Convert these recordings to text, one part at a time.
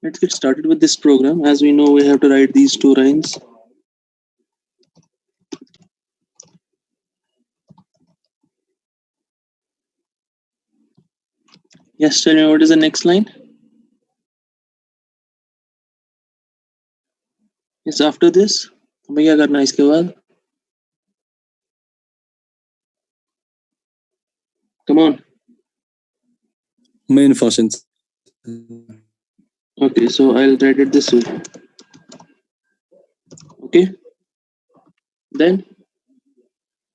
Let's get started with this program. As we know, we have to write these two lines. Yes, tell me what is the next line? Yes, after this, हमें क्या करना है इसके बाद? Come on. Main functions. Okay, so I'll write it this way. Okay. Then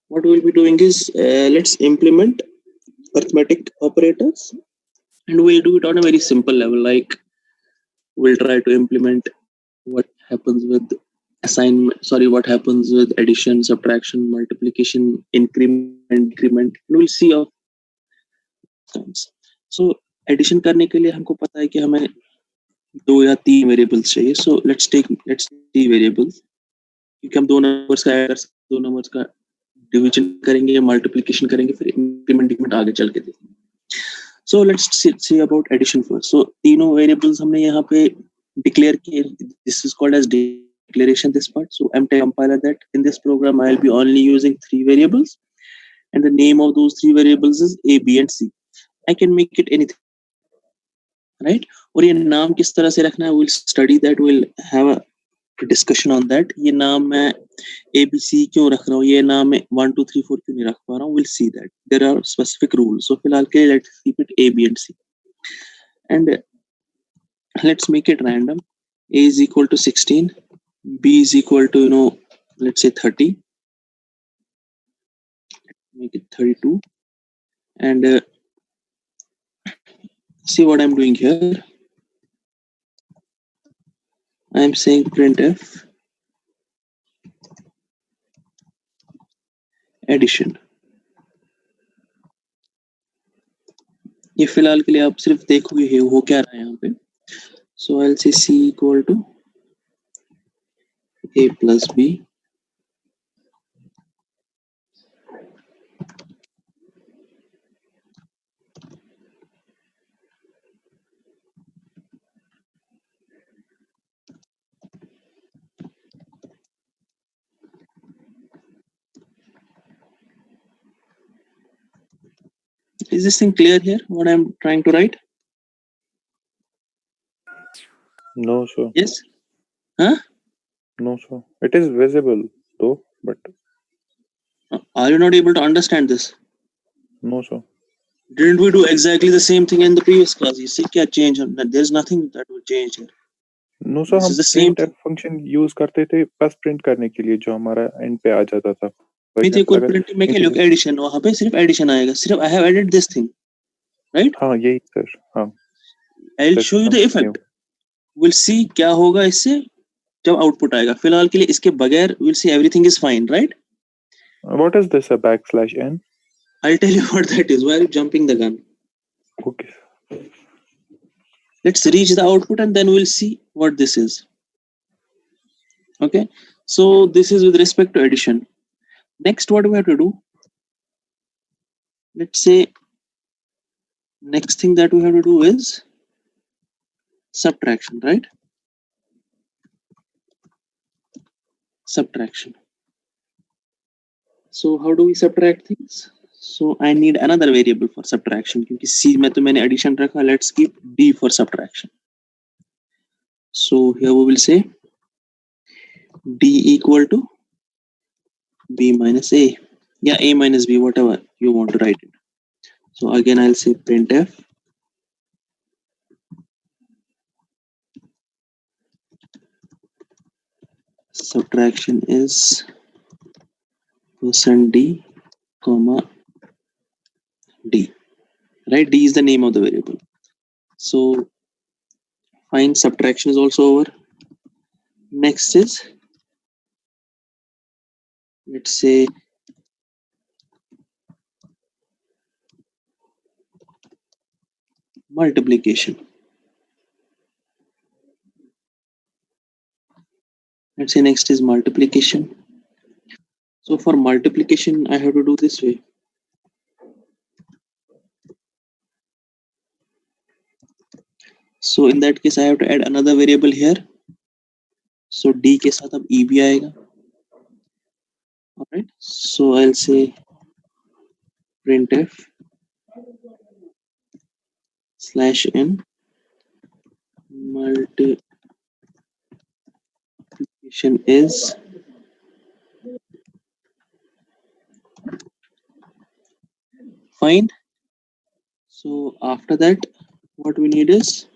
what we'll be doing is let's implement arithmetic operators, and we'll do it on a very simple level. Like we'll try to implement what happens with what happens with addition, subtraction, multiplication, increment, decrement. And we'll see of terms. So addition करने के लिए हमको पता है कि हमें 2 या 3 variables चाहिए. So let's take 3 वेरिएबल्स, क्योंकि हम 2 नंबर्स का ऐड कर सकते हैं, 2 नंबर्स का डिवीजन करेंगे, मल्टीप्लिकेशन करेंगे, फिर इंक्रीमेंट डिक्रीमेंट आगे चल के देखेंगे. So let's see about addition first. So तीनों वेरिएबल्स हमने यहाँ पे declare किए. This is called as declaration, this part. So I'm telling compiler that in this program I'll be only using 3 variables, and the name of those 3 variables is A, B and C. I can make it anything, right? और ये नाम किस तरह से रखना है, we'll study that, we'll have a discussion on that. ये नाम मैं ABC क्यों रख रहा हूँ, ये नाम मैं 1 2 3 4 क्यों नहीं रख पा रहा हूँ, we'll see that. There are specific rules. So फिलहाल के लिए let's keep it A, B and C. And let's make it random. A is equal to 16, B is equal to, let's say 30. Make it 32. And see what I'm doing here. I'm saying printf addition. ये फिलहाल के लिए आप सिर्फ देखोगे हो क्या रहा है यहाँ पे. So I'll say C equal to A plus B Is this thing clear here, what I'm trying to write? No, sir. Yes? Huh? No, sir. It is visible though, but Are you not able to understand this? no, sir. Didn't we do exactly the same thing in the previous class? You see क्या change? There's nothing that will change here. No, sir. This हम is the same printf function use करते थे बस print करने के लिए जो हमारा end पे आ जाता था. For में example, अगर प्रिंट में क्या लोग एडिशन, वहां पे सिर्फ एडिशन आएगा, सिर्फ I have added this thing, right? हाँ यही सर. हाँ. I will show you the effect. Will see क्या होगा इससे जब आउटपुट आएगा. फिलहाल के लिए इसके बगैर will see everything is fine, right? What is this, a backslash n? I'll tell you what that is. Why are you jumping the gun? Okay. Let's reach the output and then we'll see what this is. Okay, so this is with respect to addition. Next, what do we have to do? Let's say next thing that we have to do is subtraction, right? Subtraction. So how do we subtract things? So I need another variable for subtraction. क्योंकि C में तो मैंने addition रखा. Let's keep D for subtraction. So here we will say D equal to B minus A. Yeah, A minus B, whatever you want to write it. So again, I'll say printf subtraction is %d, D. Right? D is the name of the variable. So fine, subtraction is also over. Next is, let's say multiplication. Let's say next is multiplication. So for multiplication, I have to do this way. So in that case I have to add another variable here. So d के साथ अब e भी आएगा. Alright, so I'll say printf /n multiplication is fine. So after that, what we need is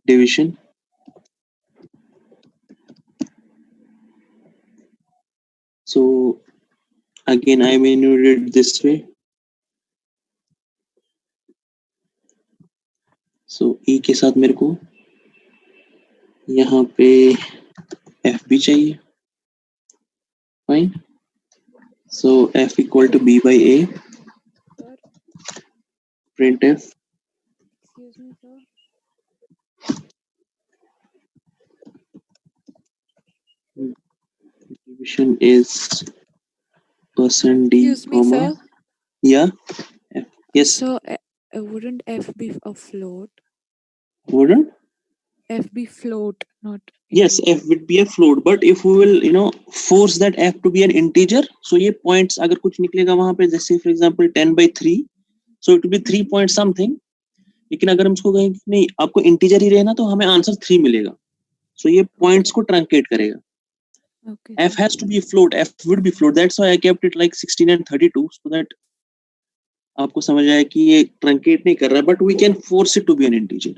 division. So again I manually did this way. So e के साथ मेरे को यहाँ पे f भी चाहिए. Fine. So f equal to b by a. Sir, Printf excuse me, sir. division is %d, Excuse me, comma. sir. Yeah. F. Yes. So, wouldn't f be a float? Wouldn't? F be float, not Yes, integer. f would be a float, but if we will force that f to be an integer, so ये points अगर कुछ निकलेगा वहां पे, जैसे for example 10/3, so it will be 3 point something. लेकिन अगर हम उसको कहें कि नहीं आपको इंटीजर ही रहना, तो हमें आंसर 3 मिलेगा. So ये points को truncate करेगा. Okay. F has to be a float. F would be float. That's why I kept it like 16 and 32, so that आपको समझ आए कि ये truncate नहीं कर रहा है, but we can force it to be an integer.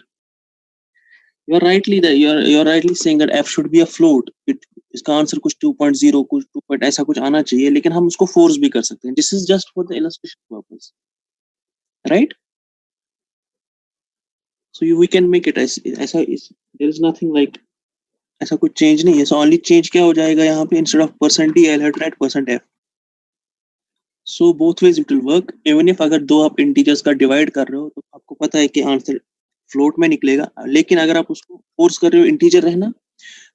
You're rightly saying that f should be a float. इसका आंसर कुछ 2.0 कुछ 2 point ऐसा कुछ आना चाहिए, लेकिन हम उसको फोर्स भी कर सकते हैं. This is just for the illustration purpose, right? So we can make it as ऐसा there is nothing like ऐसा कुछ change नहीं है. So only change क्या हो जाएगा यहाँ पे, instead of %d I'll have to write %f. So both ways it will work. Even if अगर दो आप integers का divide कर रहे हो, तो आपको पता है कि आंसर float में निकलेगा, लेकिन अगर आप उसको force कर रहे हो integer रहना,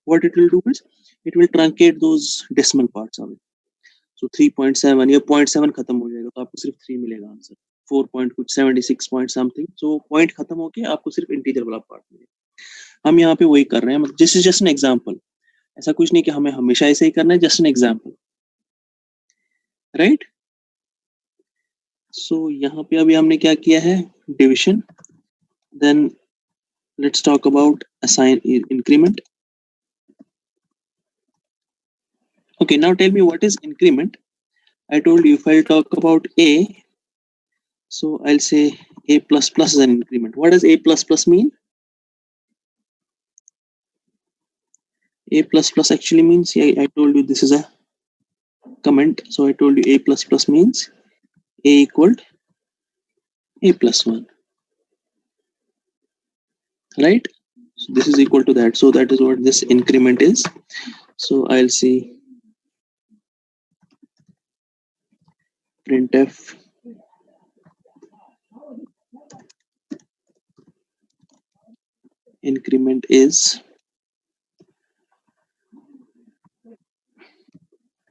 what it will do is it will truncate those decimal parts away. So 3.7 या 0.7 खत्म हो जाएगा, तो आपको सिर्फ 3 मिलेगा आंसर. 4 point कुछ 76 point something. So point खत्म होके आपको सिर्फ integer वाला पार्ट मिलेगा. हम यहाँ पे वही कर रहे हैं. This is just an example. ऐसा कुछ नहीं कि हमें हमेशा ऐसे ही करना है. Just an example, right? So यहाँ पे अभी हमने क्या किया है, division. Then let's talk about increment. Okay, now tell me what is increment. I told you if I'll talk about a, so I'll say a plus plus is an increment. What does a plus plus mean? A plus plus actually means, I told you this is a comment. So I told you a plus plus means a equaled a plus 1, right? So this is equal to that. So that is what this increment is. So I'll see printf increment is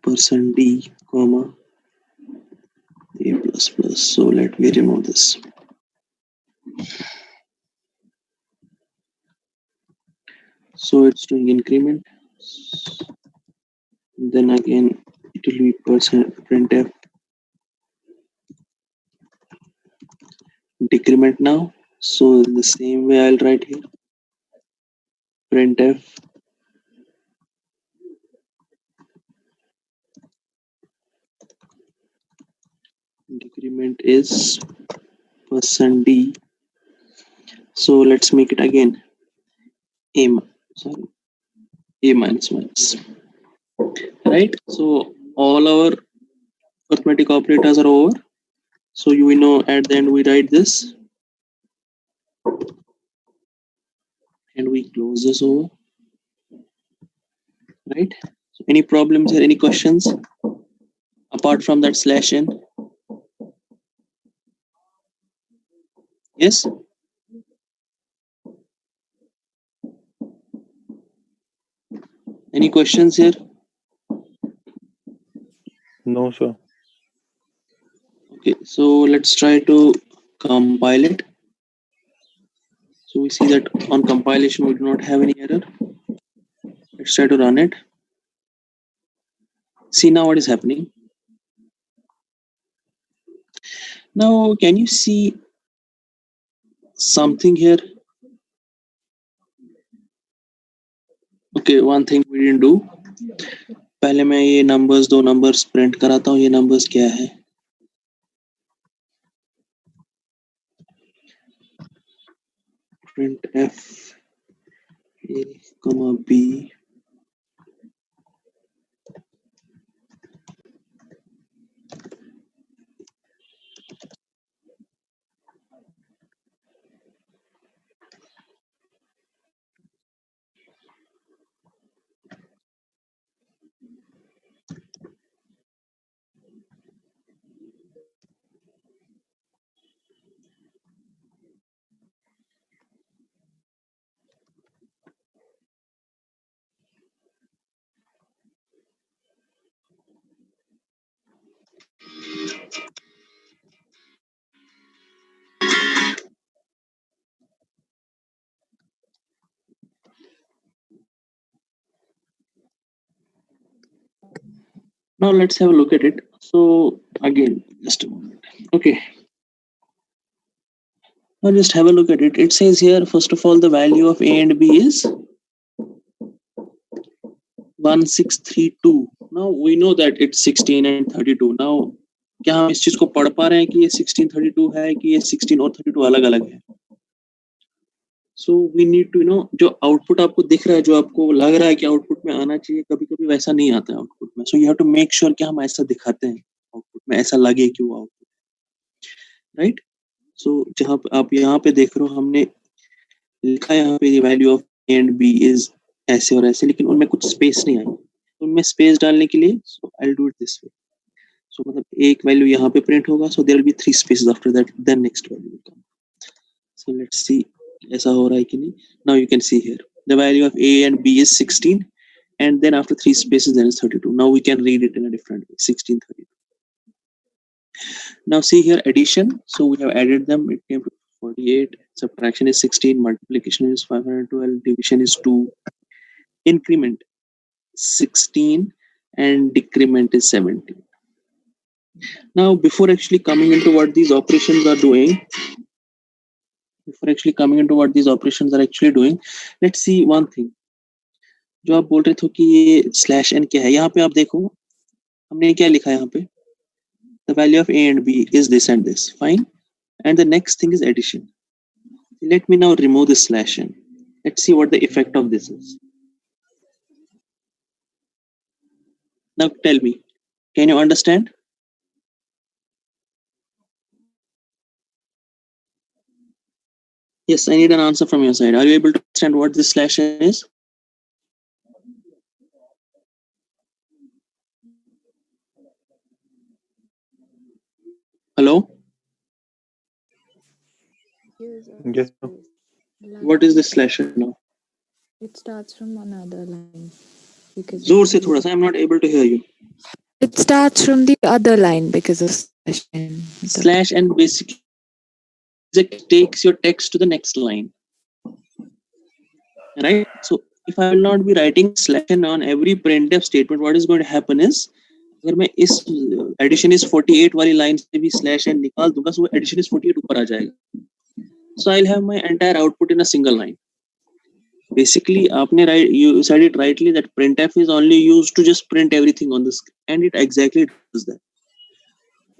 %d, comma a plus plus. So let me remove this. So it's doing increment. Then again it will be printf decrement now. So in the same way I'll write here printf decrement is %d. So let's make it again a minus minus, right? So all our arithmetic operators are over. So we know at the end we write this and we close this over, right? So any problems here, any questions apart from that /n? Yes. Any questions here? No, sir. Okay, so let's try to compile it. So we see that on compilation we do not have any error. Let's try to run it. See now what is happening. Now can you see something here? Okay, one thing we didn't do. पहले मैं ये numbers, दो numbers print कराता हूँ. ये numbers क्या है? Print f a comma b. Now let's have a look at it. So again, just a moment. Okay. Now just have a look at it. It says here, first of all, the value of a and b is 1632. Now we know that it's 16 and 32. Now क्या हम इस चीज को पढ़ पा रहे हैं कि ये 1632 है कि ये 16 और 32 अलग अलग है? So we need to जो आउटपुट आपको दिख रहा है, जो आपको लग रहा है कि आउटपुट में आना चाहिए, कभी कभी वैसा नहीं आता है आउटपुट में. So you have to make sure कि हम ऐसा दिखाते हैं आउटपुट में, ऐसा लगे कि वो आउटपुट, राइट? So जहाँ आप यहाँ पे देख रहे हो, हमने लिखा है यहाँ पे value of a and b is ऐसे और ऐसे, लेकिन उनमें कुछ स्पेस नहीं आई. उनमें स्पेस डालने के लिए so I will do it this way. So मतलब एक वैल्यू यहाँ पे प्रिंट होगा, so there will be 3 spaces after that, then next value will come. So let's see ऐसा हो रहा है कि नहीं. Now you can see here the value of a and b is 16 and then after 3 spaces then is 32. Now we can read it in a different way, 1632. Now see here addition. So we have added them. It came to 48. Subtraction is 16. Multiplication is 512. Division is 2. Increment 16 and decrement is 17. Now before actually coming into what these operations are doing, let's see one thing. जो आप बोल रहे थे कि ये slash N क्या है, यहाँ पे आप देखो हमने क्या लिखा है यहाँ पे. The value of a and b is this and this. Fine. And the next thing is addition. Let me now remove this slash n. Let's see what the effect of this is. Now tell me, can you understand? Yes, I need an answer from your side. Are you able to understand what this slash n is? Hello? Yes, sir. What is this slash n now? It starts from another line. Because जोर से थोड़ा सा, I'm not able to hear you. it starts from the other line because of slash n. Slash n basically it takes your text to the next line. Right? So if I will not be writing slash n on every printf statement, what is going to happen is, अगर मैं इस addition is 48 वाली line से भी slash n निकाल दूंगा, so addition is 48 ऊपर आ जाएगा. So I'll have my entire output in a single line. Basically, you said it rightly that printf is only used to just print everything on the screen, and it exactly does that.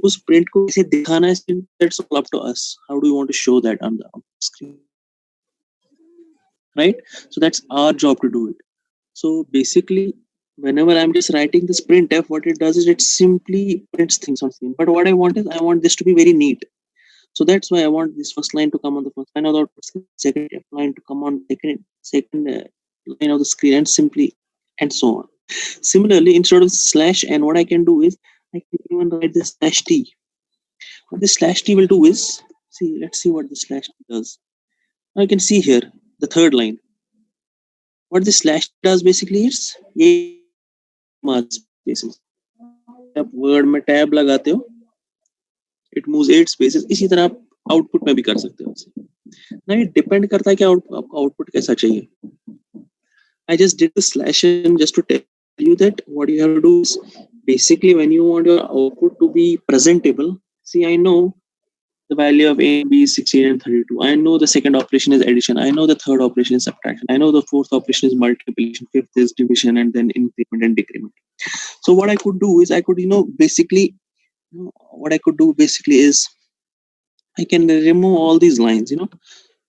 उस print को कैसे दिखाना है, that's all up to us. How do you want to show that on the screen? Right? So that's our job to do it. So basically, whenever I'm just writing this printf, what it does is it simply prints things on screen. But what I want is, I want this to be very neat. So that's why I want this first line to come on the first line, or the second line to come on second line of the screen, and simply and so on. Similarly, instead of slash n, what I can do is I can even write this slash t. What this slash t will do is, let's see what the slash t does. Now you can see here the third line. What this slash does basically is ये mark spaces. आप word में tab लगाते हो, it moves 8 spaces. इसी तरह आप output में भी कर सकते हो. ना ये डिपेंड करता है कि आपका आउटपुट कैसा चाहिए. I just did the slash n just to tell you that what you have to do is basically when you want your output to be presentable. See, I know the value of A, B is 16 and 32. I know the second operation is addition. I know the third operation is subtraction. I know the fourth operation is multiplication. Fifth is division, and then increment and decrement. So what I could do is I could, basically, what I could do basically is I can remove all these lines.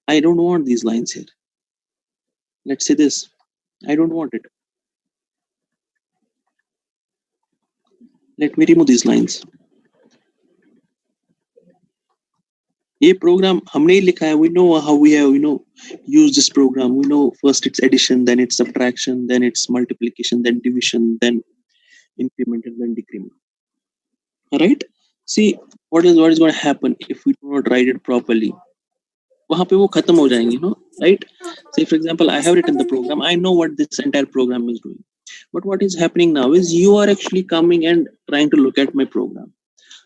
I don't want these lines here. Let's say this. I don't want it. Let me remove these lines. ये program हमने ही लिखा है. We know how we have used this program. We know first it's addition, then it's subtraction, then it's multiplication, then division, then increment, and then decrement. All right. See what is going to happen if we do not write it properly. वहाँ पे वो खत्म हो जाएंगे, right? Say for example, I have written the program. I know what this entire program is doing. But what is happening now is you are actually coming and trying to look at my program.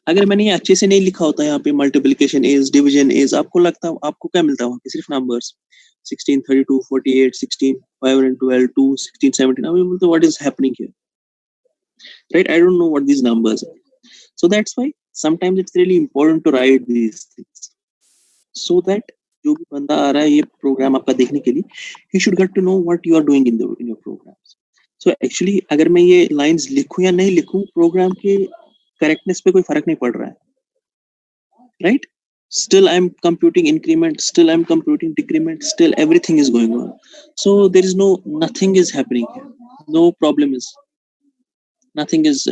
अगर मैंने ये अच्छे से नहीं लिखा होता यहाँ पे मल्टीप्लिकेशन इज, डिवीजन इज, आपको लगता है आपको क्या मिलता है वहाँ पे? सिर्फ numbers 16, 32, 48, 16, 512, 2, 16, 17. I mean, what is happening here? Right? I don't know what these numbers are. So that's why sometimes it's really important to write these things so that जो भी बंदा आ रहा है ये प्रोग्राम आपका देखने के लिए, he should get to know what you are doing in your programs. So actually अगर मैं ये lines लिखूं या नहीं लिखूं, प्रोग्राम के करेक्टनेस पे कोई फर्क नहीं पड़ रहा है. Right? Still I'm computing increment, still I'm computing decrement, still everything is going on. So there is nothing is happening here. No problem is, nothing is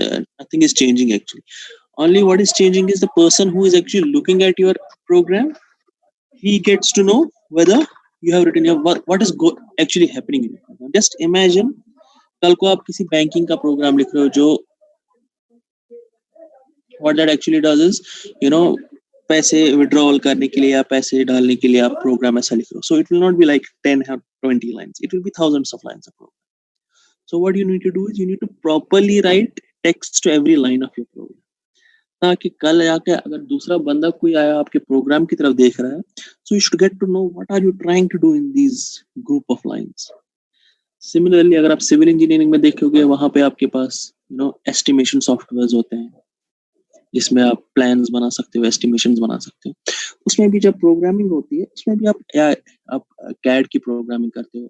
changing actually. Only what is changing is the person who is actually looking at your program. He gets to know whether you have written what is actually happening in your program. Just imagine कल को आप किसी banking का programme लिख रहे हो जो what that actually does is पैसे विड्रॉल करने के लिए या पैसे डालने के लिए आप प्रोग्राम ऐसा लिख रहे हो. So it will not be like 10 or 20 lines. It will be thousands of lines of program. So what you need to do is you need to properly write text to every line of your program. ताकि कल आके अगर दूसरा बंदा कोई आया आपके programme की तरफ देख रहा है, so you should get to know what are you trying to do in these group of lines. Similarly, अगर आप सिविल इंजीनियरिंग में देखोगे वहां पे आपके पास एस्टिमेशन सॉफ्टवेयर होते हैं जिसमें आप प्लान्स बना सकते हो, एस्टिमेशंस बना सकते हो. उसमें भी जब प्रोग्रामिंग होती है उसमें भी आप कैड की प्रोग्रामिंग करते हो,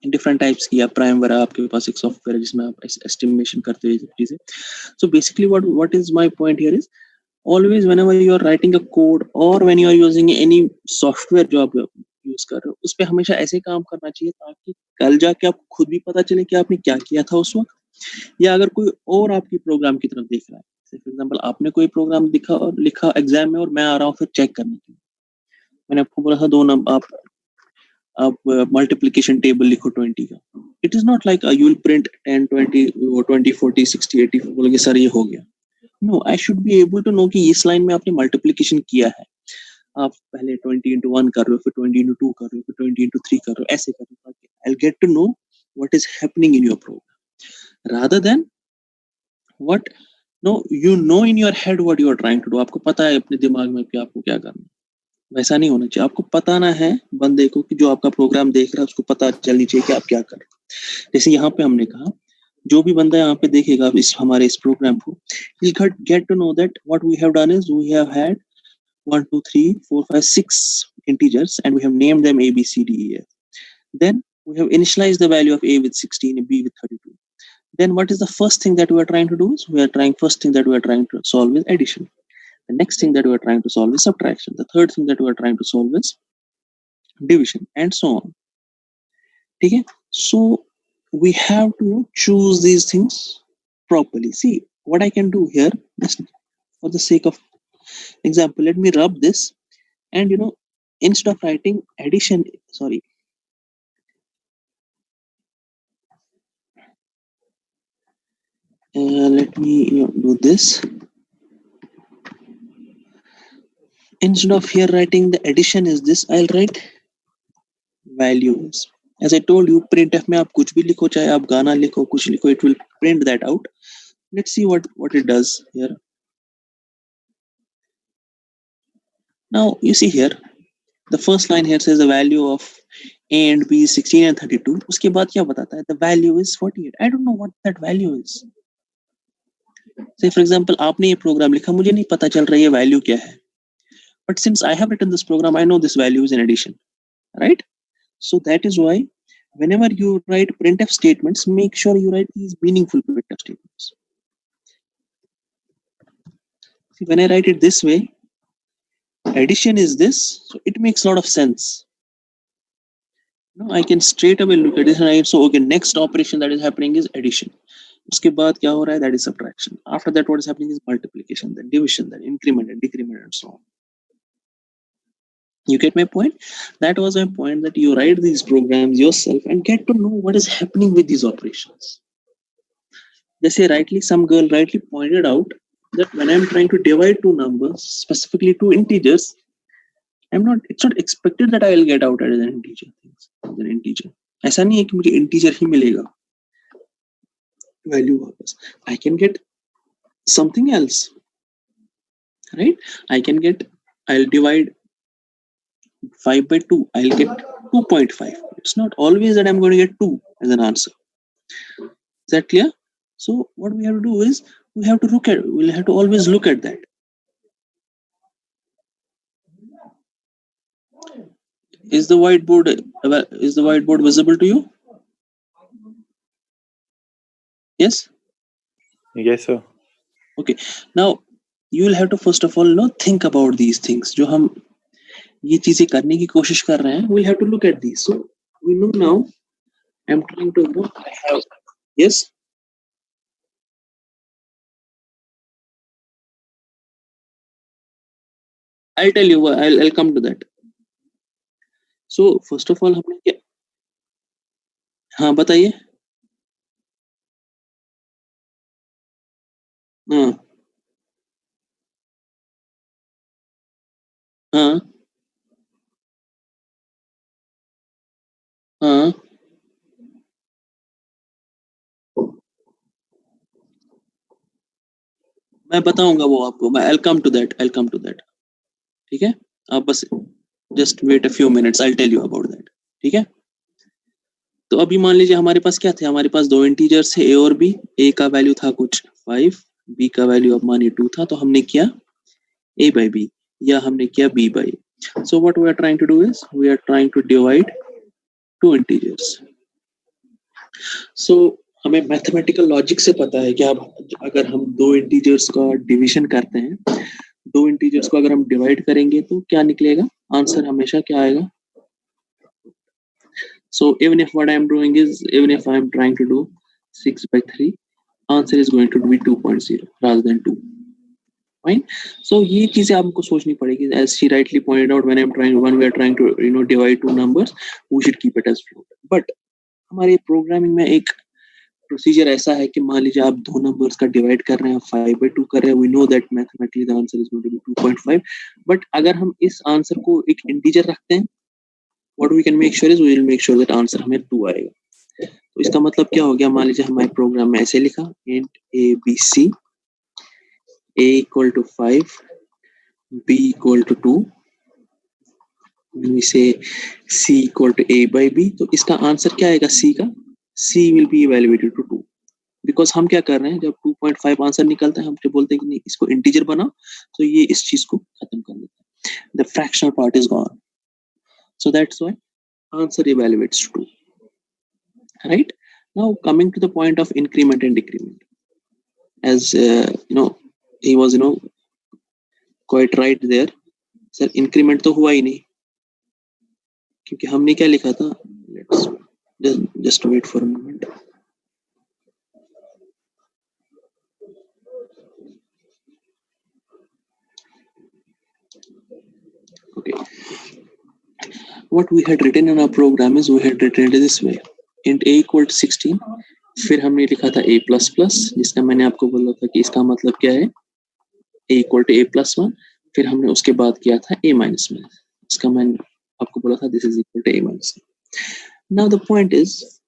डिफरेंट टाइप्स की. प्राइमवेरा आपके पास एक सॉफ्टवेयर है जिसमें आप एस्टिमेशन करते हो ये चीजें. So basically what is my point here is always whenever you are writing a code or when you are using any software जो आप यूज कर रहे हो उस पे हमेशा ऐसे काम करना चाहिए ताकि कल जाके आपको खुद भी पता चले कि आपने क्या किया था उस वक्त, या अगर कोई और आपकी प्रोग्राम की तरफ देख रहा है. फॉर एग्जांपल आपने कोई प्रोग्राम लिखा एग्जाम में और मैं आ रहा हूँ फिर चेक करने के लिए. मैंने आपको बोला था 2 नंबर आप मल्टीप्लिकेशन टेबल लिखो 20 का. It is not like you will print 10, 20, 20, 40, 60, 80 बोलोगे सर ये हो गया. No, I should be able to know कि इस लाइन में आपने मल्टीप्लिकेशन किया है. आप पहले 20 into 1 कर रहे हो, फिर 20 into 2 कर रहे हो, फिर 20 into 3 कर रहे हो, ऐसे कर रहे हो. I'll get to know what is happening in your program rather than what in your head what you are trying to do. आपको पता है अपने दिमाग में कि आपको क्या करना है. वैसा नहीं होना चाहिए. आपको पता ना है बंदे को कि जो आपका प्रोग्राम देख रहा है उसको पता चलनी चाहिए कि आप क्या कर रहे हो. जैसे यहाँ पे हमने कहा जो भी बंदा यहाँ पे देखेगा हमारे इस प्रोग्राम को, he'll get to know that what we have done is we have had 1, 2, 3, 4, 5, 6 integers and we have named them A, B, C, D, E, F. Then we have initialized the value of A with 16 and B with 32. Then what is the first thing that we are trying to do is first thing that we are trying to solve is addition. The next thing that we are trying to solve is subtraction. The third thing that we are trying to solve is division and so on. Okay? So we have to choose these things properly. See what I can do here, just for the sake of example, let me rub this and instead of writing addition, let me do this. Instead of here writing the addition is this, I'll write values. As I told you, printf में आप कुछ भी लिखो, चाहे आप गाना लिखो, कुछ लिखो, it will print that out. Let's see what it does here. Now you see here The first line here says the value of A and B is 16 and 32. उसके बाद क्या बताता है? The value is 48. I don't know what that value is. Say for example, आपने ये program लिखा, मुझे नहीं पता चल रहा ये value क्या है. But since I have written this program, I know this value is an addition, right? So that is why whenever you write printf statements, make sure you write these meaningful printf statements. See, when I write it this way, addition is this, so it makes a lot of sense. No, I can straight away look at this and I so okay, next operation that is happening is addition. उसके बाद क्या हो रहा है? That is subtraction. After that, what is happening is multiplication, then division, then increment and decrement and so on. You get my point? That was my point, that you write these programs yourself and get to know what is happening with these operations. Jैसे some girl rightly pointed out that when I'm trying to divide two numbers, specifically two integers, it's not expected that I will get out as an integer. ऐसा नहीं है कि मुझे integer ही मिलेगा value वापस. I can get something else, right? I'll divide 5 by 2. I'll get 2.5. It's not always that I'm going to get 2 as an answer. Is that clear? So what we have to do is we'll have to always look at that. Is the whiteboard visible to you? Yes? Yes, sir. Okay. Now you will have to first of all think about these things. जो हम ये चीजें करने की कोशिश कर रहे हैं, we'll have to look at these. So we know now. I'm trying to yes. I'll tell you. I'll come to that. So first of all हमने क्या? हाँ बताइए. हाँ हाँ हाँ मैं बताऊंगा वो आपको. I'll come to that. ठीक है, आप बस just wait a few minutes. I'll tell you about that. ठीक है. तो अभी मान लीजिए हमारे पास क्या थे? हमारे पास दो इंटीजर्स थे, ए और बी. ए का वैल्यू था कुछ 5, बी का वैल्यू अब मानिए 2 था. तो हमने किया a by b या हमने किया b by a. So what we are trying to do is we are trying to divide two integers. So हमें मैथमेटिकल लॉजिक से पता है कि अगर हम दो इंटीजर्स का डिवीजन करते हैं, दो इंटीजर्स को अगर हम डिवाइड करेंगे तो क्या निकलेगा? आंसर हमेशा क्या आएगा? So even if what I am doing is, even if I am trying to do 6 by 3, answer is going to be 2.0 rather than 2. Fine. So ये चीजें आपको सोचनी पड़ेगी. As she rightly pointed out, when we are trying to divide two numbers, we should keep it as float. But हमारे programming में एक procedure ऐसा है कि मान लीजिए आप दो नंबर्स का डिवाइड कर रहे हैं, 5 by 2 कर रहे हैं. We know that mathematically the answer is going to be 2.5. But अगर हम इस आंसर को एक इंटीजर रखते हैं, what we can make sure is we will make sure that answer हमें 2 आएगा. तो इसका मतलब क्या हो गया? मान लीजिए हमारे प्रोग्राम में ऐसे लिखा int a b c, a equal to 5, b equal to 2, we say c equal to a by b. तो इसका आंसर क्या आएगा? c का c will be evaluated to 2. Because हम क्या कर रहे हैं, जब 2.5 आंसर निकलता है हम जो बोलते हैं कि नहीं इसको इंटीजर बनाओ, तो ये इस चीज को खत्म कर देता है. The fractional part is gone. So that's why answer evaluates to 2. Right? Now coming to the point of increment and decrement. As he was quite right there. Sir, increment तो हुआ ही नहीं, क्योंकि हमने क्या लिखा था? Let's just wait for a moment. Okay. What we had written in our program is we had written it this way. Int a equal to 16. फिर हमने लिखा था a plus plus, जिसका मैंने आपको बोला था कि इसका मतलब क्या है? a equal to a plus 1. फिर हमने उसके बाद किया था a minus 1. इसका मैंने आपको बोला था this is equal to a minus 1. Now the point is,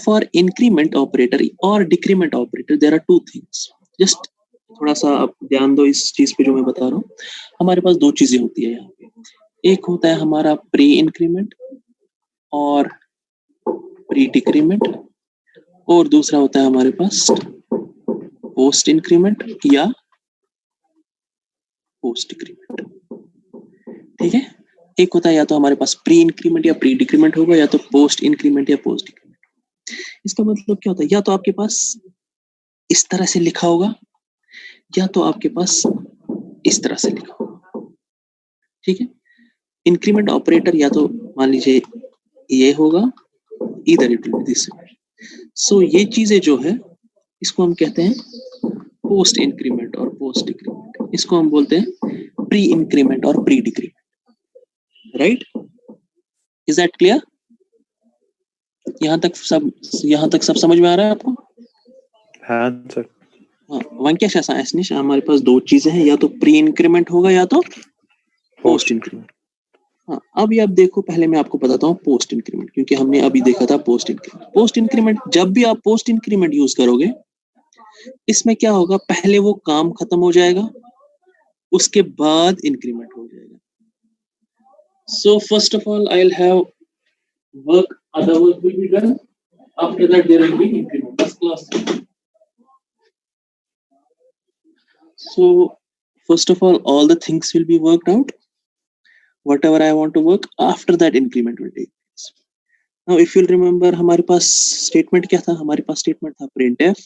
for increment operator or decrement operator, there are two things. Just थोड़ा सा आप ध्यान दो इस चीज पे जो मैं बता रहा हूँ. हमारे पास दो चीजें होती है यहाँ पे. एक होता है हमारा प्री इंक्रीमेंट और प्री डिक्रीमेंट, और दूसरा होता है हमारे पास पोस्ट इंक्रीमेंट या पोस्ट डिक्रीमेंट। ठीक है, एक होता है या तो हमारे पास प्री इंक्रीमेंट या प्री डिक्रीमेंट होगा, या तो पोस्ट इंक्रीमेंट या पोस्ट डिक्रीमेंट। इसका मतलब क्या होता है, या तो आपके पास इस तरह से लिखा होगा, या तो आपके पास इस तरह से लिखा होगा। ठीक है, इंक्रीमेंट ऑपरेटर या तो मान लीजिए ये होगा, इधर इट विल बी दिस। सो ये चीजें जो है इसको हम कहते हैं पोस्ट इंक्रीमेंट और पोस्ट डिक्रीमेंट। इसको हम बोलते हैं प्री इंक्रीमेंट और pre decrement. Right, is that clear? यहाँ तक सब समझ में आ रहा है आपको? हाँ सर। हाँ, वाक्य ऐसा एसनिश हमारे पास दो चीजें हैं, या तो प्री इंक्रीमेंट होगा या तो पोस्ट इंक्रीमेंट। हाँ, अभी आप देखो, पहले मैं आपको बताता हूँ पोस्ट इंक्रीमेंट, क्योंकि हमने अभी देखा था पोस्ट इंक्रीमेंट। पोस्ट इंक्रीमेंट, जब भी आप पोस्ट इंक्रीमेंट यूज करोगे, इसमें क्या होगा, पहले वो काम खत्म हो जाएगा, उसके बाद इंक्रीमेंट हो जाएगा। So first of all I will have work, other work will be done, after that there will be increment. That's class. So first of all the things will be worked out, whatever I want to work, after that increment will take place. Now if you'll remember, हमारे पास statement क्या था, हमारे पास statement था printf,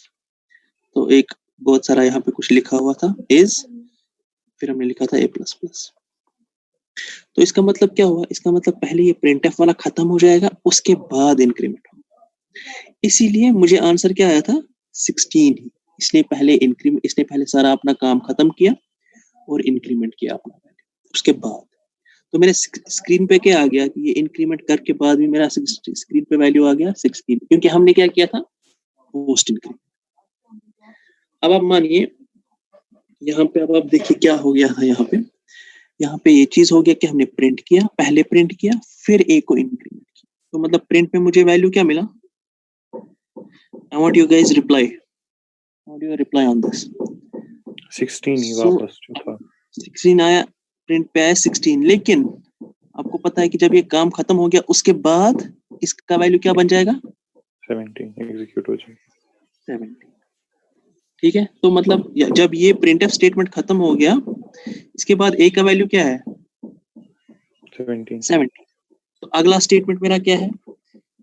तो एक बहुत सारा यहाँ पे कुछ लिखा हुआ था is, फिर हमने लिखा था a++। तो इसका मतलब क्या हुआ, इसका मतलब पहले ये printf वाला खत्म हो जाएगा, उसके बाद इंक्रीमेंट होगा। इसीलिए मुझे आंसर क्या आया था, 16 ही। इसने पहले सारा अपना काम खत्म किया और इंक्रीमेंट किया अपना वैल्यू, उसके बाद तो मेरे स्क्रीन पे क्या आ गया कि ये इंक्रीमेंट करके बाद भी मेरा स्क्रीन पे वैल्यू आ गया 16, क्योंकि हमने क्या किया था, पोस्ट इंक्रीमेंट। अब आप मानिए यहाँ पे, अब आप देखिए क्या हो गया था, यहाँ पे ये चीज हो गया कि हमने प्रिंट किया, पहले प्रिंट किया, फिर ए को इंक्रीमेंट किया। तो मतलब प्रिंट पे मुझे वैल्यू क्या मिला? I want you guys reply, how do you reply on this? 16 ही वापस जो था। 16 आया, प्रिंट पे आया 16, लेकिन आपको पता है कि जब ये काम खत्म हो गया, उसके बाद इसका वैल्यू क्या बन जाएगा? 17 एग्जीक्यूट हो जाएगा। 17। ठीक है, तो मतलब जब ये प्रिंटफ स्टेटमेंट खत्म हो गया, इसके बाद ए का वैल्यू क्या है? 17। तो अगला स्टेटमेंट मेरा क्या है?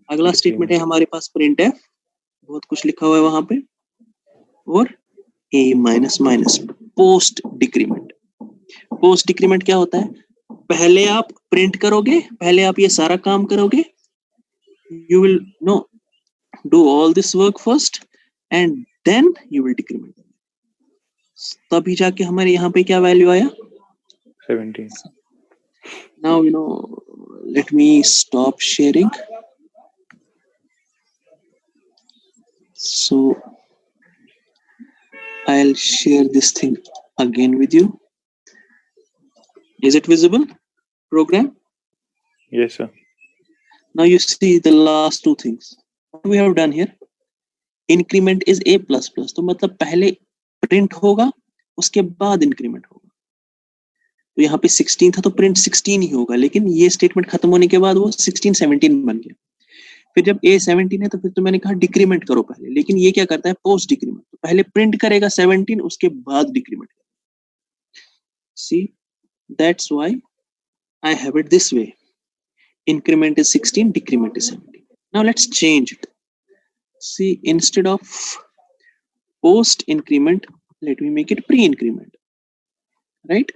अगला स्टेटमेंट है हमारे पास प्रिंटफ, बहुत कुछ लिखा हुआ है वहां पे, और a minus minus post decrement. Post decrement क्या होता है? पहले आप प्रिंट करोगे, पहले आप ये सारा काम करोगे, you will now do all this work first and then you will decrement. तभी जाके हमारे यहाँ पे क्या वैल्यू आया? 17. Now let me stop sharing. So I'll share this thing again with you. Is it visible? Program? Yes sir. Now you see the last two things. What we have done here? Increment is a++. तो मतलब पहले print होगा, उसके बाद increment होगा। तो यहाँ पे 16 था तो प्रिंट 16 ही होगा, लेकिन ये स्टेटमेंट खत्म होने के बाद वो 16 17 बन गया। फिर जब a 17 है तो फिर तो मैंने कहा डिक्रीमेंट करो पहले, लेकिन ये क्या करता है, पोस्ट डिक्रीमेंट। तो पहले प्रिंट करेगा 17, उसके बाद डिक्रीमेंट करेगा। See, that's why I have it this way. Increment is 16, decrement is 17. Now let's change it. See, instead of post increment, let me make it pre increment. Right?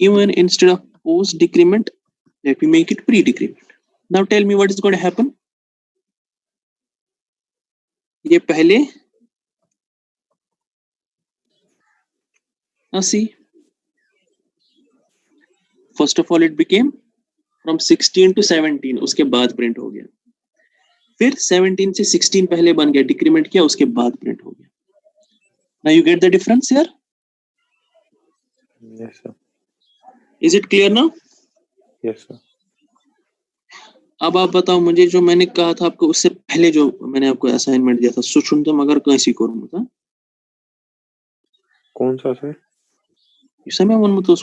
Even instead of post decrement, let me make it pre decrement. Now tell me what is going to happen. ये पहले, now see, first of all it became from 16 to 17, उसके बाद print हो गया। फिर 17 से 16 पहले बन गया, डिक्रीमेंट किया, उसके बाद प्रिंट हो गया। Now you get the difference here? Yes sir. Is it clear now? Yes sir. अब आप बताओ मुझे, जो मैंने कहा था आपको उससे पहले, जो मैंने आपको असाइनमेंट दिया था, सुचुनतम अगर कैसी करूँ था, कौन सा सर? समय मन में तो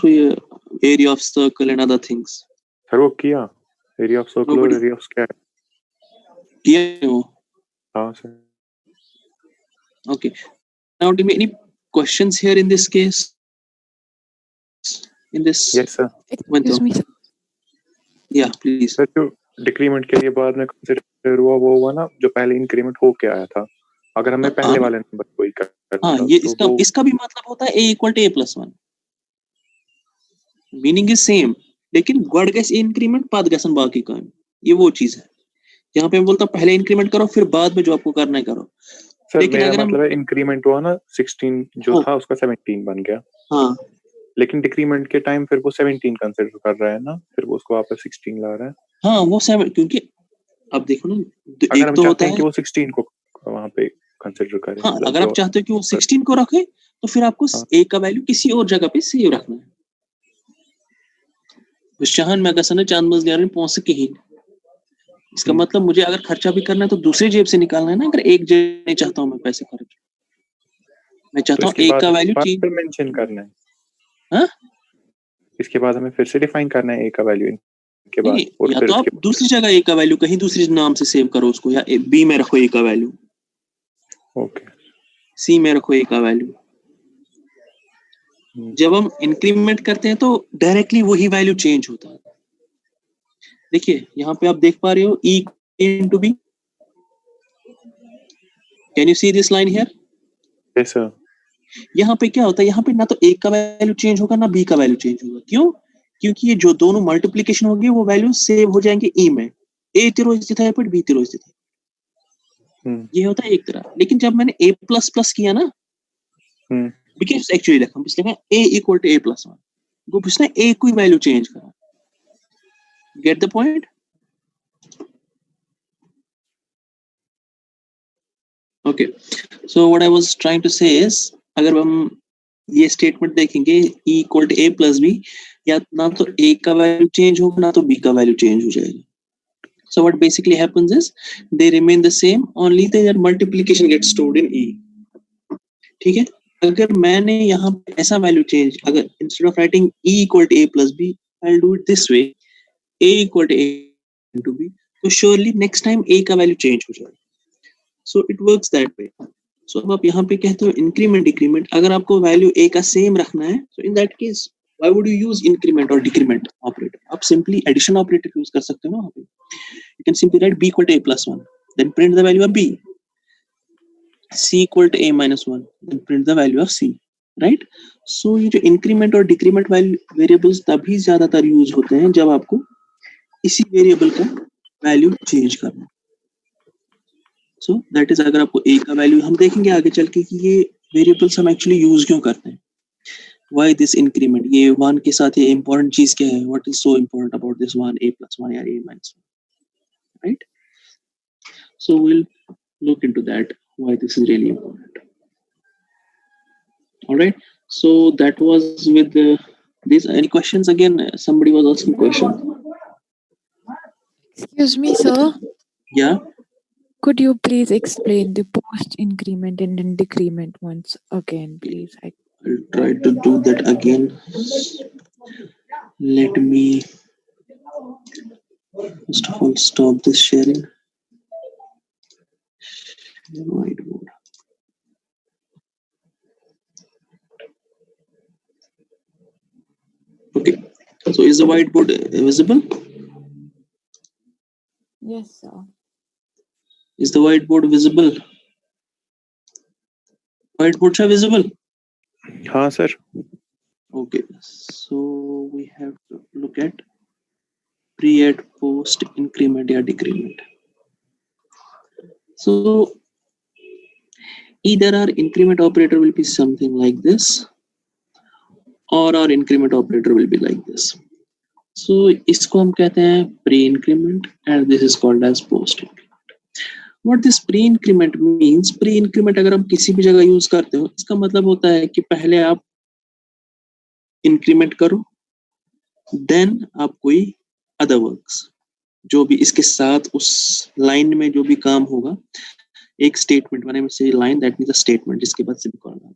area of circle and other things. Sir वो किया एरिया ऑफ सर्कल और Nobody. Area of square. किया हो? हाँ sir. Okay. Now, do you have any questions here in this case? In this, yes sir. Excuse me, sir. yeah, please. Sir जो decrement के लिए बाद में कंसिडर हुआ वो हुआ ना जो पहले इंक्रीमेंट हो के आया था, अगर हमें पहले वाले नंबर को ही करना हाँ, था ये तो इसका भी मतलब होता है a equal to a plus 1. Meaning is same, लेकिन गॉड गैस इंक्रीमेंट बाद गैसन बाकी का, ये वो चीज है। यहाँ पे मैं बोलता हूँ पहले इंक्रीमेंट करो फिर बाद में जो आपको करना है करो। सर लेकिन मेरा अगर हम मतलब है इंक्रीमेंट हुआ ना 16 जो था उसका 17 बन गया, हाँ, लेकिन डिक्रीमेंट के टाइम फिर वो 17 कंसिडर कर रहा है ना, फिर वो उसको वापस 16 ला रहा है। हाँ वो 7, क्योंकि अब देखो ना, अगर एक हम तो होता चाहते हैं है कि वो 16 को वहां पे कंसिडर करे, हाँ, मतलब अगर आप जो चाहते हो कि वो 16 को रखे तो फिर आपको हाँ। a का वैल्यू किसी और जगह पे सेव रखना है। शाहन मैं कसने चांद मजलियार पहुंच सके ही, इसका मतलब मुझे अगर खर्चा भी करना है तो दूसरी जेब से निकालना है ना। अगर एक जेब नहीं चाहता हूँ मैं पैसे खर्च, मैं तो चाहता हूँ इसके एक बाद का वैल्यू चेंज। फिर मेंशन करना है, हाँ इसके बाद हमें फिर से डिफाइन करना है a का वैल्यू के बाद, नहीं, और या फिर तो आप उसके दूसरी जगह a का वैल्यू कहीं दूसरी नाम से सेव करो उसको, या b में रखो a का वैल्यू, ओके c में रखो a का वैल्यू। जब हम इंक्रीमेंट करते हैं तो डायरेक्टली वही वैल्यू चेंज होता है। देखिए यहाँ पे आप देख पा रहे हो e into b, can you see this line here? Yes sir. यहाँ पे क्या होता है, यहाँ पे ना तो a का वैल्यू चेंज होगा ना b का वैल्यू चेंज होगा। क्यों? क्योंकि ये जो दोनों मल्टीप्लिकेशन होगी वो वैल्यू सेव हो जाएंगे e में, a तिरो स्थित है पर b तिरो स्थित है। ये होता है एक तरह। लेकिन जब मैंने a प्लस प्लस किया ना, बिकॉज एक्चुअली लिखा हम पिछले a equal to a plus 1, वो पिछले a कोई वैल्यू चेंज करा। Get the point? Okay, so what I was trying to say is, अगर हम ये स्टेटमेंट देखेंगे e equal to a plus b, या ना तो a का वैल्यू चेंज होगा ना तो b का वैल्यू चेंज हो जाएगा। So what basically happens is they remain the same, only their multiplication gets stored in e. ठीक है, अगर मैंने यहाँ पे ऐसा वैल्यू चेंज, अगर instead of writing e equal to a plus b, I'll do it this way, a equal to a into b, तो surely next time a का वैल्यू चेंज हो जाएगा। So it works that way. So अब आप यहाँ पे कहते हो इंक्रीमेंट डिक्रीमेंट, अगर आपको वैल्यू a का सेम रखना है, so in that case why would you use increment or decrement operator? आप simply addition operator यूज कर सकते हो ना वहाँ पे। You can simply write b equal to a plus 1, then print the value of b. c equal to a minus 1, then print the value of c, right? So ये जो increment और decrement variables तभी ज्यादातर use होते हैं जब आपको इसी वेरिएबल का वैल्यू चेंज करना। So that is, अगर आपको a का वैल्यू, हम देखेंगे आगे चल के कि ये वेरिएबल्स हम एक्चुअली यूज क्यों करते हैं। Why this increment? ये 1 के साथ ये important चीज क्या है? What is so important about this 1 a plus 1 या a minus 1, right? So we'll look into that, why this is really important. All right, so that was with this. Any questions? Again, somebody was asking question. Excuse me, sir. Yeah, Could you please explain the post increment and then decrement once again, please? I'll try to do that again. Let me first of all stop this sharing. Whiteboard. Okay, so is the whiteboard visible? Yes, sir. Is the whiteboard visible? Whiteboard is visible? हाँ sir. Okay, so we have to look at pre and post increment or decrement. So either our increment operator will be something like this, or our increment operator will be like this. So इसको हम कहते हैं pre-increment and this is called as post-increment. What this pre-increment means? Pre-increment अगर हम किसी भी जगह use करते हो, इसका मतलब होता है कि पहले आप इंक्रीमेंट करो, देन आप कोई अदर वर्क्स, जो भी इसके साथ उस लाइन में जो भी काम होगा, एक स्टेटमेंट मैंने से line that means a statement, जिसके बाद से भी कॉल आता है।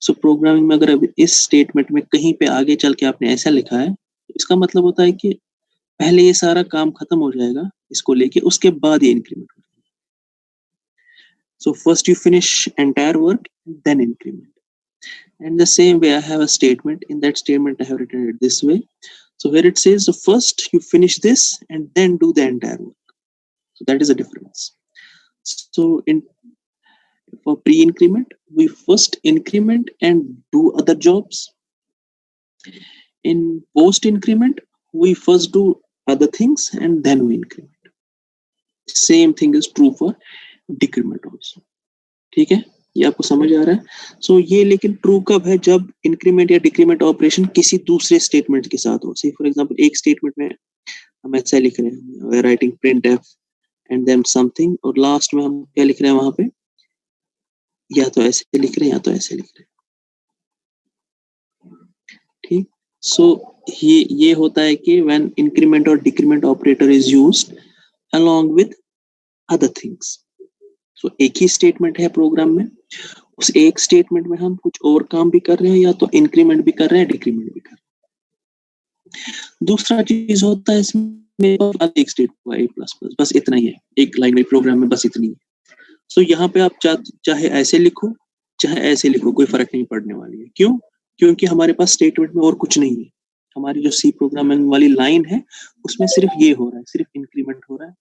सो प्रोग्रामिंग में अगर अब इस स्टेटमेंट में कहीं पे आगे चल के आपने ऐसा लिखा है, तो इसका मतलब होता है कि पहले ये सारा काम खत्म हो जाएगा इसको लेके, उसके बाद ये इंक्रीमेंट हो जाएगा. So first you finish entire work, then increment. And the same way I have a statement. In that statement I have written it this way. So where it says, so first you finish this and then do the entire work. So that is the difference. So for pre-increment, we first increment and do other jobs. In post-increment, we first do other things and then we increment. Same thing is true for decrement also. ठीक है, ये आपको समझ आ रहा है. सो ये लेकिन true कब है, जब इंक्रीमेंट या डिक्रीमेंट ऑपरेशन किसी दूसरे स्टेटमेंट के साथ हो. से फॉर एग्जांपल एक स्टेटमेंट में हम ऐसा लिख रहे हैं, writing print f and then something, और लास्ट में हम क्या लिख रहे हैं वहां पे, या तो ऐसे लिख रहे हैं या तो ऐसे लिख रहे हैं. ठीक. सो ये होता है कि व्हेन इंक्रीमेंट और decrement operator is used along with other things. So एक ही स्टेटमेंट है प्रोग्राम में, उस एक स्टेटमेंट में हम कुछ और काम भी कर रहे हैं, या तो इंक्रीमेंट भी कर रहे हैं, डिक्रीमेंट भी कर रहे हैं. दूसरा चीज होता है इसमें एक स्टेटमेंट ए प्लस प्लस, बस इतना ही है एक लाइन में प्रोग्राम में, बस इतनी है. सो यहाँ पे आप चाहे ऐसे लिखो चाहे ऐसे लिखो, कोई फर्क नहीं पड़ने वाली है. क्यों? क्योंकि हमारे पास स्टेटमेंट में और कुछ नहीं है. हमारी जो सी प्रोग्रामिंग वाली लाइन है उसमें सिर्फ ये हो रहा है, सिर्फ इंक्रीमेंट हो रहा है,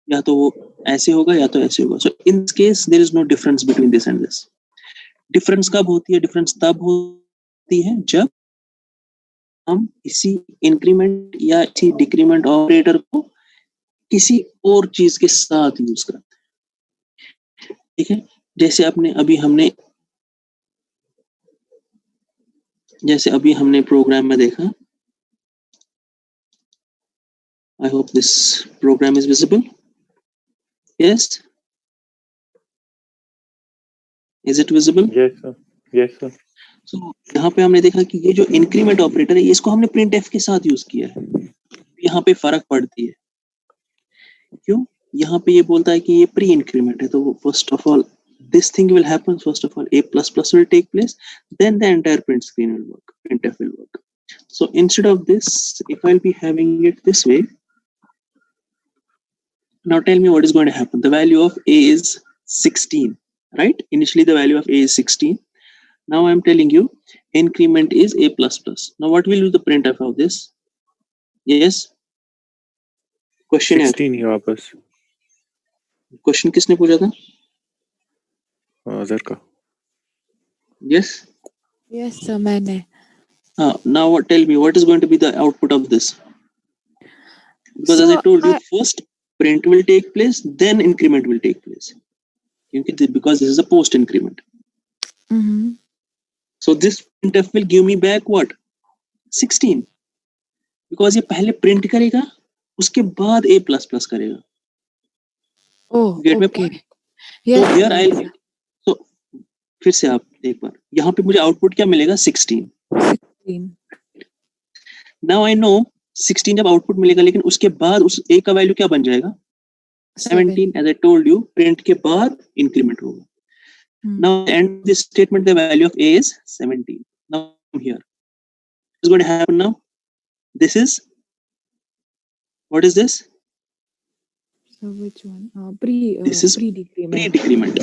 या तो वो ऐसे होगा या तो ऐसे होगा. So in case there is no difference between this and this. Difference कब होती है? डिफरेंस तब होती है जब हम इसी इंक्रीमेंट या इसी डिक्रीमेंट ऑपरेटर को किसी और चीज के साथ यूज करते हैं. ठीक है, जैसे अभी हमने प्रोग्राम में देखा. I hope this program is visible. Yes, is it visible? Yes, sir. Yes, sir. So, यहाँ पे हमने देखा कि ये जो इंक्रीमेंट ऑपरेटर है इसको हमने प्रिंट एफ के साथ यूज किया है. यहाँ पे फर्क पड़ती है. क्यों? यहाँ पे ये बोलता है कि ये प्री इंक्रीमेंट है, तो first of all this thing will happen. First of all, a plus plus will take place, then the entire print screen will work, printf will work. So instead of this, if I'll be having it this way, now tell me what is going to happen. The value of a is 16, right? Initially the value of a is 16. Now I'm telling you increment is a plus plus. Now what will do the printf of this? Yes, question है. 16 ही वापस question किसने पूछा था? अजहर का. Yes. Yes, sir, मैंने. Now tell me what is going to be the output of this? Because as I told you, first print will take place, then increment will take place. Because this is a post increment. Mm-hmm. So this printf will give me back what? 16. Because ये पहले print करेगा, उसके बाद a plus plus करेगा. Oh, Get my okay. point? Yes. So here I'll. So फिर से आप एक बार यहाँ पे मुझे आउटपुट क्या मिलेगा? 16. 16. Now I know 16 जब आउटपुट मिलेगा, लेकिन उसके बाद उस a का वैल्यू क्या बन जाएगा? 17. As I told you, print के बाद इंक्रीमेंट होगा. Now end this statement, the value of a is 17. Now here, what is going to happen now? This is, what is this? So which one? This is pre-decrement. pre-decrement.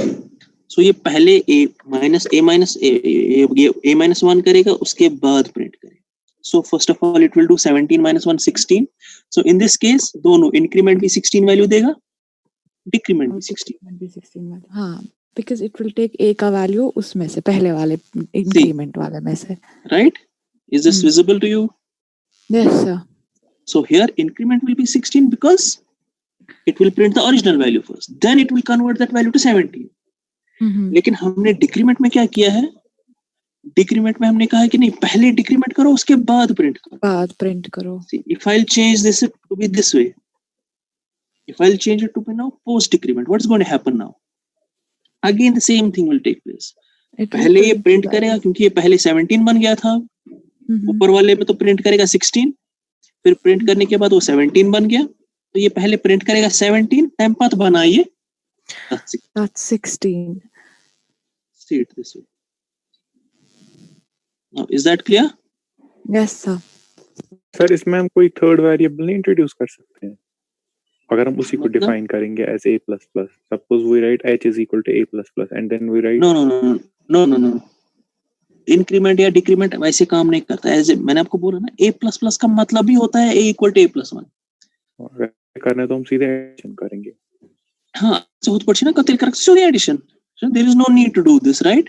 So ये पहले a minus a minus 1 करेगा, उसके बाद print करेगा. So first of all it will do 17 minus 1 16. So in this case दोनों increment भी 16 value देगा, decrement भी 16. हाँ, because it will take a का value उसमें से, पहले वाले increment वाले में से. Right? Is this visible to you? Yes, sir. So here increment will be 16 because it will print the original value first. Then it will convert that value to 17. लेकिन हमने डिक्रीमेंट में क्या किया है? डिक्रीमेंट में हमने कहा है कि नहीं, पहले डिक्रीमेंट करो उसके बाद प्रिंट करो. See, if I'll change this to be this way, if I'll change it to be now post decrement, what's going to happen now? Again the same thing will take place. पहले ये print करेगा क्योंकि ये पहले 17 बन गया था, ऊपर वाले में तो प्रिंट करेगा 16, फिर प्रिंट करने के बाद वो 17 बन गया, तो ये पहले प्रिंट करेगा 17, टेम्पथ बनाइए, that's 16. See it this way. Now, is that clear? Yes, sir. Sir इसमें हम कोई थर्ड वेरिएबल नहीं इंट्रोड्यूस कर सकते हैं अगर हम उसी को मतलब? डिफाइन करेंगे as a plus plus suppose we write h is equal to a plus plus and then we write no no no no no no increment या डिक्रीमेंट वैसे काम नहीं करता है। मैंने आपको बोला ना a प्लस प्लस का मतलब ही होता है a equal to a plus 1। करना तो हम सीधे एडिशन करेंगे हाँ so होत पड़छे ना कतिल करक सीधे addition, so there is no need to do this, right?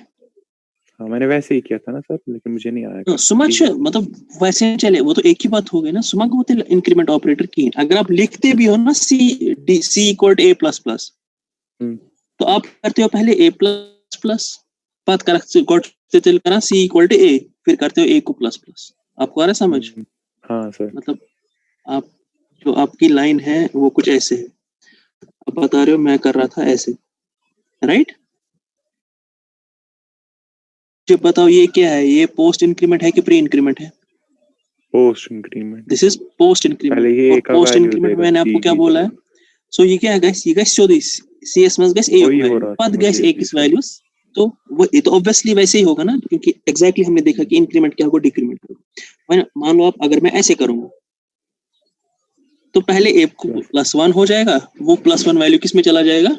हाँ मैंने वैसे ही किया था ना सर लेकिन मुझे नहीं आया सुमच मतलब वैसे चले वो तो एक ही बात हो गई ना। सुमक होते इंक्रीमेंट ऑपरेटर की अगर आप लिखते भी हो ना c equal to a plus plus तो आप करते हो पहले a प्लस प्लस बात करना c इक्वल टू a फिर करते हो a को प्लस प्लस। आपको आ रहा है समझ? हाँ सर मतलब आप जो आपकी लाइन है वो कुछ ऐसे है, आप बता रहे हो मैं कर रहा था ऐसे, राइट? जो बताओ ये क्या है, ये पोस्ट इंक्रीमेंट है कि प्री इंक्रीमेंट है? Post increment. This is post increment. पहले ये और एक का पोस्ट वैल्यू इंक्रीमेंट देगा मैंने आपको C क्या की। बोला है? सो ये क्या है गाइस, ये guys show this CS must guys ए वही हो वैल्यू रहा था पद गाइस मुझे ए किस वैल्यूज, तो वो ये तो ऑब्वियसली वैसे ही होगा ना क्योंकि एग्जैक्टली हमने देखा कि इंक्रीमेंट क्या होगा डिक्रीमेंट होगा। मान लो आप अगर मैं ऐसे करूंगा तो पहले ए को +1 हो जाएगा, वो +1 वैल्यू किस में चला जाएगा?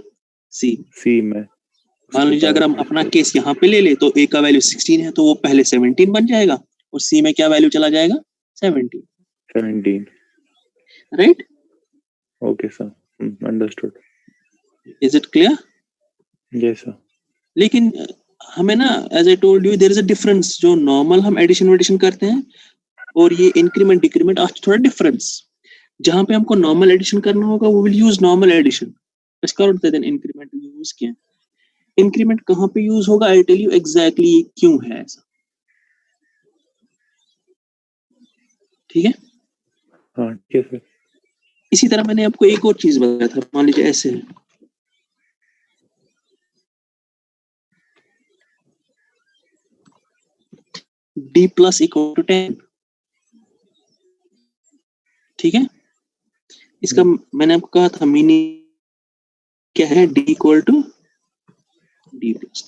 C में। मान लीजिए अगर हम अपना केस यहाँ पे ले ले तो a का वैल्यू 16 है तो वो पहले 17 बन जाएगा और C में क्या वैल्यू चला जाएगा? 17, right? Okay sir, understood. Is it clear? Yes sir. लेकिन हमें ना as I told you there is a difference, जो नॉर्मल हम एडिशन करते हैं और ये इंक्रीमेंट डिक्रीमेंट आज थोड़ा डिफरेंस। जहां पे हमको नॉर्मल एडिशन करना होगा वो विल यूज नॉर्मल एडिशन, इसका अर्थ देन इंक्रीमेंट यूज किया। इंक्रीमेंट कहां पे यूज होगा आई टेल यू एग्जैक्टली क्यों है ऐसा, ठीक है? हाँ ठीक है सर। इसी तरह मैंने आपको एक और चीज बताया था, मान लीजिए ऐसे है d प्लस इक्वल टू 10, ठीक है? इसका मैंने आपको कहा था मीनिंग क्या है, d equal to d plus.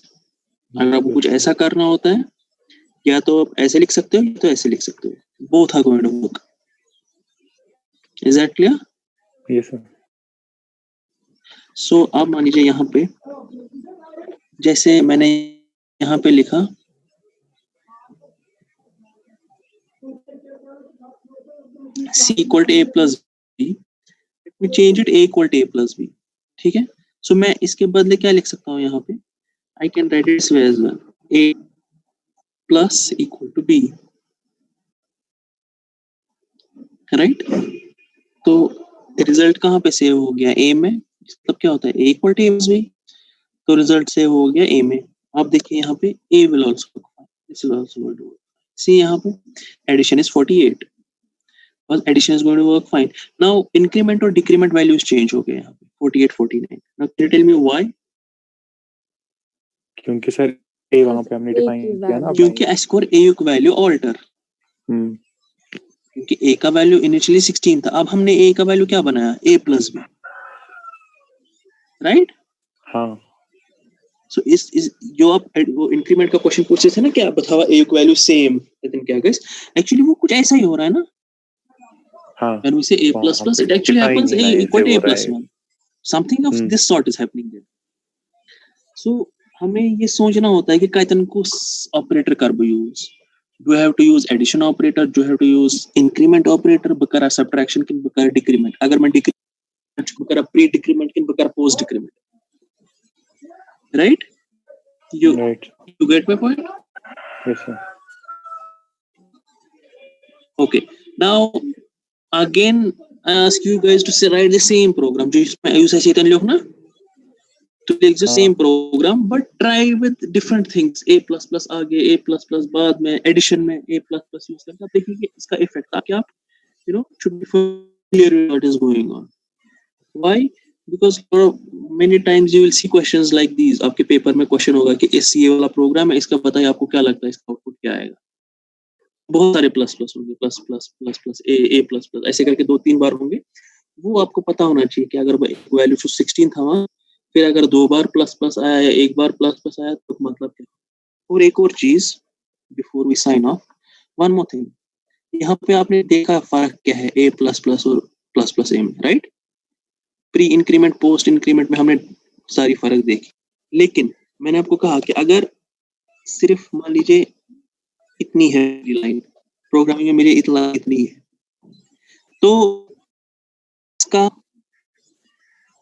अगर आपको कुछ ऐसा करना होता है या तो आप ऐसे लिख सकते हो या तो ऐसे लिख सकते हो, both are going to work. Is that clear? Yes sir. So आप मान लीजिए यहाँ पे जैसे मैंने यहाँ पे लिखा c equal to a plus b, let me change it a equal to a plus b, ठीक है? सो मैं इसके बदले क्या लिख सकता हूँ यहाँ पे, I can write it as well a plus equal to b, right? तो रिजल्ट कहाँ पे सेव हो गया? a में। मतलब क्या होता है a equal to a plus b, तो रिजल्ट सेव हो गया a में। आप देखिए यहाँ पे a will also this will also going to work. See यहाँ पे एडिशन इज 48 और addition is going to work fine. Now increment और डिक्रीमेंट वैल्यूज चेंज हो गए यहाँ पे 48 49। Now can you tell me why? क्योंकि सर ए वहां पे हमने डिफाइन किया ना। क्योंकि आई स्कोर a की वैल्यू ऑल्टर, क्योंकि a का वैल्यू इनिशियली 16 था, अब हमने a का वैल्यू क्या बनाया? a plus b, right? हाँ। सो इस जो आप वो इंक्रीमेंट का क्वेश्चन पूछते थे ना, क्या बताओ a की वैल्यू सेम, लेकिन क्या गाइस एक्चुअली वो कुछ ऐसा ही हो रहा है ना। हाँ। When we say a plus plus, it actually happens a equal to a plus 1. Something of this sort is happening there. So हमें ये सोचना होता है कि काइतन को ऑपरेटर कर use, do I have to use addition operator, do I have to use increment operator, बकरा subtraction किन बकरा decrement, अगर मैं decrement बकरा pre decrement किन बकरा post decrement, right? You get my point? Yes sir. Okay, now again I ask you guys to write the same program जो इसमें यूज ऐसे लिखो ना, to take the same program but try with different things। a plus plus आगे, a plus plus बाद में, addition में a plus plus use करके आप देखिए इसका इफेक्ट, ताकि आप you know should be familiar with what is going on। Why? Because many times you will see questions like these। आपके पेपर में क्वेश्चन होगा कि इस ये वाला प्रोग्राम है, इसका बताइए आपको क्या लगता है इसका आउटपुट क्या आएगा। बहुत सारे प्लस प्लस होंगे, प्लस प्लस प्लस प्लस ए प्लस प्लस ऐसे करके 2-3 बार होंगे। वो आपको पता होना चाहिए कि अगर वैल्यू 16 था वहां, फिर अगर 2 बार प्लस प्लस आया या 1 बार प्लस प्लस आया तो मतलब क्या। और एक और चीज before we sign off, one more thing, यहाँ पे आपने देखा फर्क क्या है a प्लस प्लस और प्लस प्लस a में, right? Pre increment post increment में हमने सारी फर्क देखी, लेकिन मैंने आपको कहा कि अगर सिर्फ मान लीजिए इतनी है लाइन प्रोग्रामिंग में, मेरी इतनी है, तो इसका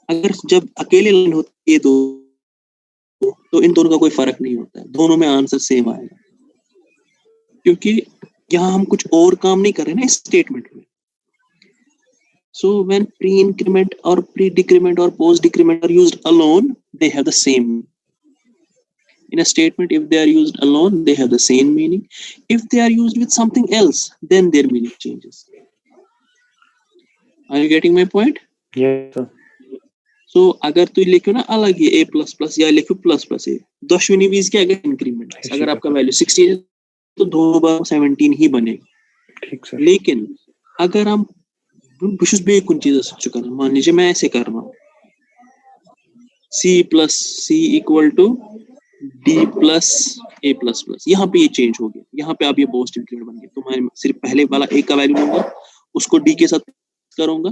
अगर जब अकेले लाइन होती है तो इन दोनों का कोई फर्क नहीं होता है, दोनों में आंसर सेम आएगा, क्योंकि यहाँ हम कुछ और काम नहीं कर रहे ना इस स्टेटमेंट में. So when pre-increment or pre-decrement or post-decrement are used alone, they have the same. In a statement, if they are used alone, they have the same meaning. If they are used with something else, then their meaning changes. Are you getting my point? Yes, sir. So अगर तू लिखो ना अलग ही a plus plus या लिखो plus plus a, दशविनी बीज के अगर इंक्रीमेंट, अगर आपका वैल्यू 16 है तो 2 बार 17 ही बनेगा. ठीक सर. लेकिन अगर हम कुछ बेकुन चीजें सोच कर, मान लीजिए मैं ऐसे कर रहा हूँ c plus c equal to d plus a plus plus, यहाँ पे ये चेंज हो गया, यहाँ पे आप ये पोस्ट इंक्रीमेंट बन गया. तो मैं सिर्फ पहले वाला a का वैल्यू लूंगा, उसको d के साथ करूंगा,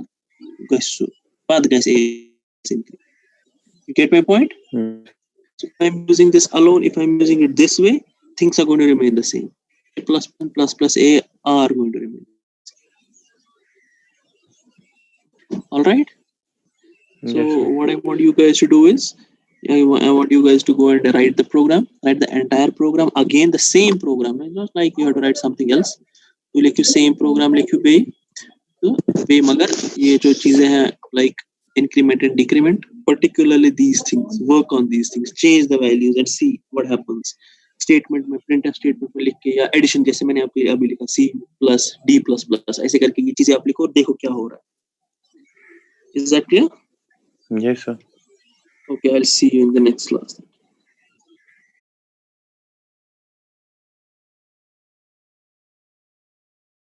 बाद कैसे you get my point? So if I'm using this alone, if I'm using it this way, things are going to remain the same. A plus 1 plus a are going to remain. All right. So Yes, sir. what I want you guys to do is, I want you guys to go and write the program, write the entire program again, the same program. It's not like you have to write something else. You लिखियो same program, लिखियो बे, तो बे मगर ये जो चीजें हैं like increment and decrement, particularly these things, work on these things, change the values and see what happens. Statement में printf statement में लिख के, या addition जैसे मैंने आपको अभी लिखा c plus d plus plus, ऐसे करके ये चीजें आप लिखो और देखो क्या हो रहा है. Is that clear? Yes, sir. Okay, I'll see you in the next class.